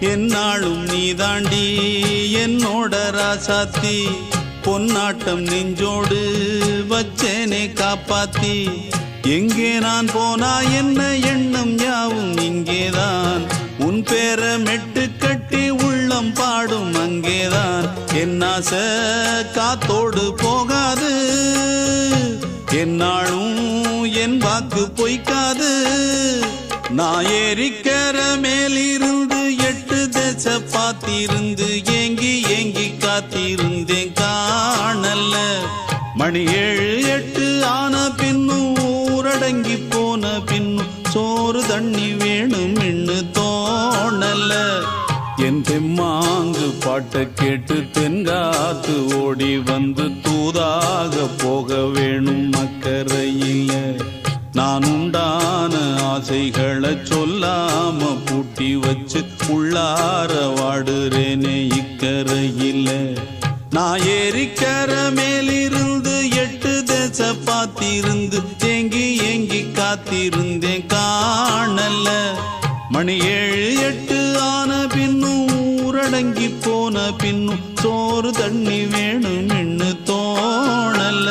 என்னாலும் நீதாண்டி என்னோட ராசாத்தி பொன்னாட்டம் நெஞ்சோடு வச்சேனே காப்பாத்தி எங்கே நான் போனா என்ன எண்ணம் யாவும் இங்கேதான் உன் பேர மெட்டு கட்டி உள்ளம் பாடும் அங்கேதான் என் ஆசை காத்தோடு போகாது என்னாலும் என் வாக்கு பொய்க்காது நான் ஏறிக்கர மேலிருந்து 8 தேச பார்த்திருந்து ஏங்கி ஏங்கி காத்திருந்தேன் காணல்ல மணி 7 8 ஆன பின்னும் ஊரடங்கி போன பின்னும் சோறு தண்ணி வேணும் இன்னு தோணல என் தெம்மாங்கு பாட்டை கேட்டு தென்காத்து ஓடி வந்து தூதாக போக வேணும் அக்கறையில நான் உண்டான ஆசைகளை சொல்லாம பூட்டி வச்சு உள்ளார வாடுறேனே இக்கரையில நான் ஏறிக்கர மேலிருந்து 8 தேச பார்த்திருந்து ஏங்கி ஏங்கி காத்திருந்தேன் காணல மணி 7 8 ஆன பின்னும் ஊரடங்கி போன பின்னும் சோறு தண்ணி வேணும் இன்னு தோணல